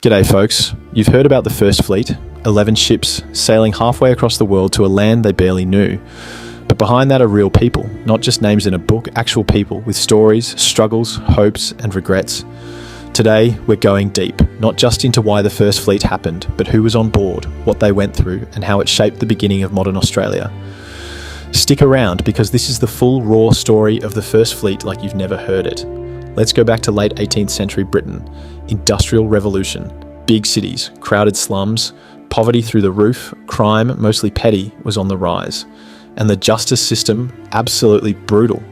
G'day folks, you've heard about the First Fleet, 11 ships sailing halfway across the world to a land they barely knew. But behind that are real people, not just names in a book, actual people with stories, struggles, hopes and regrets. Today we're going deep, not just into why the First Fleet happened, but who was on board, what they went through and how it shaped the beginning of modern Australia. Stick around because this is the full raw story of the First Fleet like you've never heard it. Let's go back to late 18th century Britain. Industrial revolution, big cities, crowded slums, poverty through the roof, crime, mostly petty, was on the rise. And the justice system, absolutely brutal.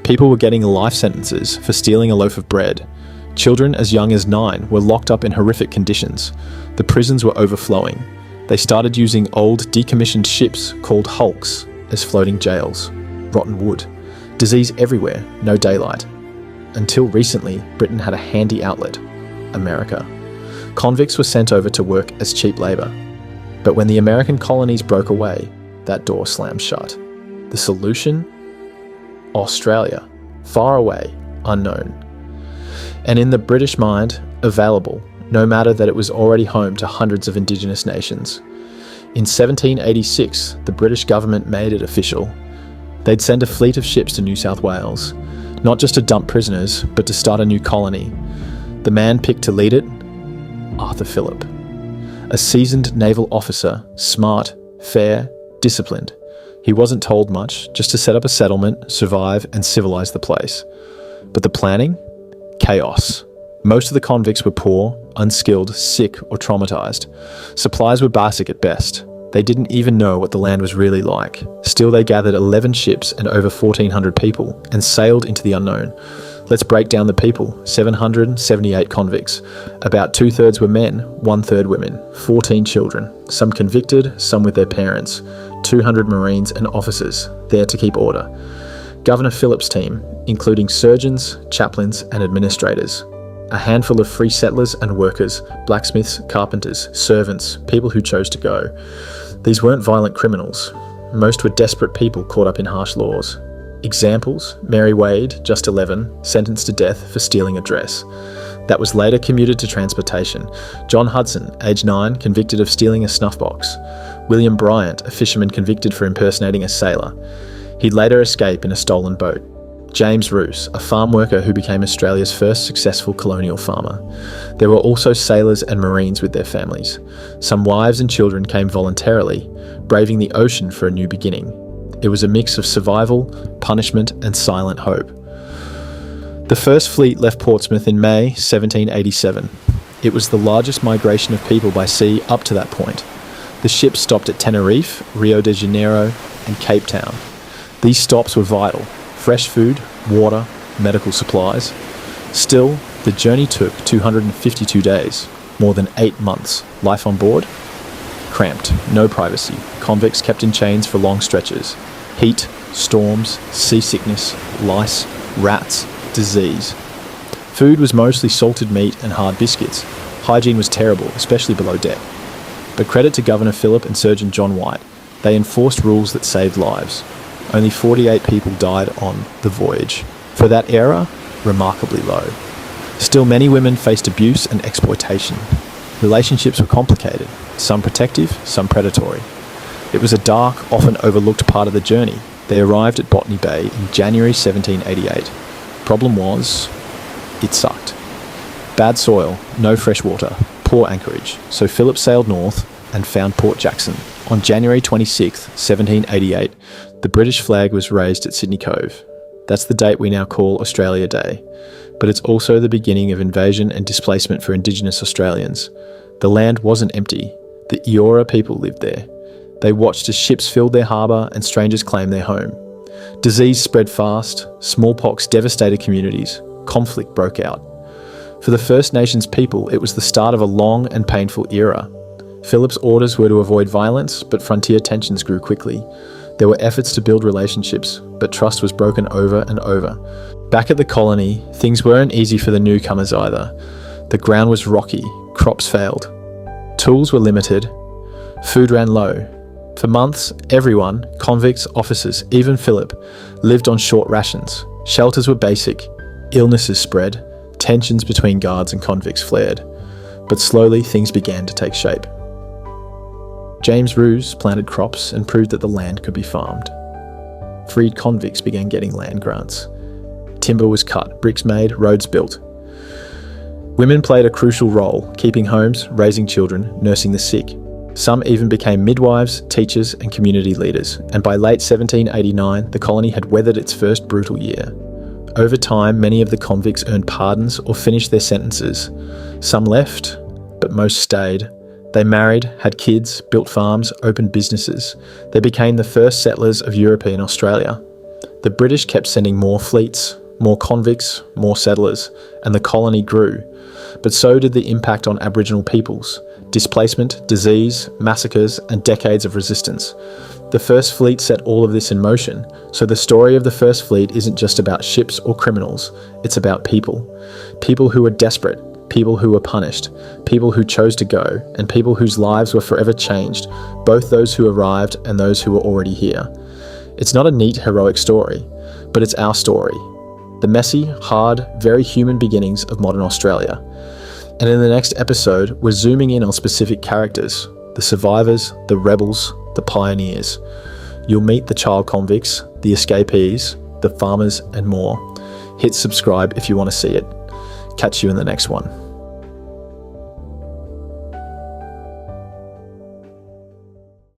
People were getting life sentences for stealing a loaf of bread. Children as young as 9 were locked up in horrific conditions. The prisons were overflowing. They started using old decommissioned ships called hulks as floating jails. Rotten wood. Disease everywhere, no daylight. Until recently, Britain had a handy outlet, America. Convicts were sent over to work as cheap labour. But when the American colonies broke away, that door slammed shut. The solution? Australia. Far away, unknown. And in the British mind, available, no matter that it was already home to hundreds of Indigenous nations. In 1786, the British government made it official. They'd send a fleet of ships to New South Wales, not just to dump prisoners, but to start a new colony. The man picked to lead it? Arthur Phillip. A seasoned naval officer, smart, fair, disciplined. He wasn't told much, just to set up a settlement, survive, and civilise the place. But the planning? Chaos. Most of the convicts were poor, unskilled, sick, or traumatised. Supplies were basic at best. They didn't even know what the land was really like. Still, they gathered 11 ships and over 1,400 people and sailed into the unknown. Let's break down the people. 778 convicts. About 2/3 were men, 1/3 women. 14 children, some convicted, some with their parents. 200 Marines and officers, there to keep order. Governor Phillip's team, including surgeons, chaplains and administrators. A handful of free settlers and workers, blacksmiths, carpenters, servants, people who chose to go. These weren't violent criminals. Most were desperate people caught up in harsh laws. Examples: Mary Wade, just 11, sentenced to death for stealing a dress. That was later commuted to transportation. John Hudson, age 9, convicted of stealing a snuff box. William Bryant, a fisherman convicted for impersonating a sailor. He'd later escape in a stolen boat. James Roos, a farm worker who became Australia's first successful colonial farmer. There were also sailors and Marines with their families. Some wives and children came voluntarily, braving the ocean for a new beginning. It was a mix of survival, punishment, and silent hope. The First Fleet left Portsmouth in May 1787. It was the largest migration of people by sea up to that point. The ships stopped at Tenerife, Rio de Janeiro, and Cape Town. These stops were vital. Fresh food, water, medical supplies. Still, the journey took 252 days, more than 8 months. Life on board? Cramped, no privacy. Convicts kept in chains for long stretches. Heat, storms, seasickness, lice, rats, disease. Food was mostly salted meat and hard biscuits. Hygiene was terrible, especially below deck. But credit to Governor Phillip and Surgeon John White. They enforced rules that saved lives. Only 48 people died on the voyage. For that era, remarkably low. Still, many women faced abuse and exploitation. Relationships were complicated, some protective, some predatory. It was a dark, often overlooked part of the journey. They arrived at Botany Bay in January 1788. Problem was, it sucked. Bad soil, no fresh water, poor anchorage, so Phillip sailed north and found Port Jackson. On January 26, 1788, the British flag was raised at Sydney Cove. That's the date we now call Australia Day. But it's also the beginning of invasion and displacement for Indigenous Australians. The land wasn't empty. The Eora people lived there. They watched as ships filled their harbour and strangers claimed their home. Disease spread fast, smallpox devastated communities, conflict broke out. For the First Nations people, it was the start of a long and painful era. Phillip's orders were to avoid violence, but frontier tensions grew quickly. There were efforts to build relationships, but trust was broken over and over. Back at the colony, things weren't easy for the newcomers either. The ground was rocky, crops failed. Tools were limited, food ran low. For months, everyone, convicts, officers, even Phillip, lived on short rations. Shelters were basic, illnesses spread, tensions between guards and convicts flared. But slowly things began to take shape. James Roos planted crops and proved that the land could be farmed. Freed convicts began getting land grants. Timber was cut, bricks made, roads built. Women played a crucial role, keeping homes, raising children, nursing the sick. Some even became midwives, teachers, and community leaders, and by late 1789, the colony had weathered its first brutal year. Over time, many of the convicts earned pardons or finished their sentences. Some left, but most stayed. They married, had kids, built farms, opened businesses. They became the first settlers of European Australia. The British kept sending more fleets, more convicts, more settlers, and the colony grew. But so did the impact on Aboriginal peoples: displacement, disease, massacres, and decades of resistance. The First Fleet set all of this in motion, so the story of the First Fleet isn't just about ships or criminals, it's about people. People who were desperate, people who were punished, people who chose to go, and people whose lives were forever changed, both those who arrived and those who were already here. It's not a neat, heroic story, but it's our story. The messy, hard, very human beginnings of modern Australia. And in the next episode, we're zooming in on specific characters: the survivors, the rebels, the pioneers. You'll meet the child convicts, the escapees, the farmers, and more. Hit subscribe if you want to see it. Catch you in the next one.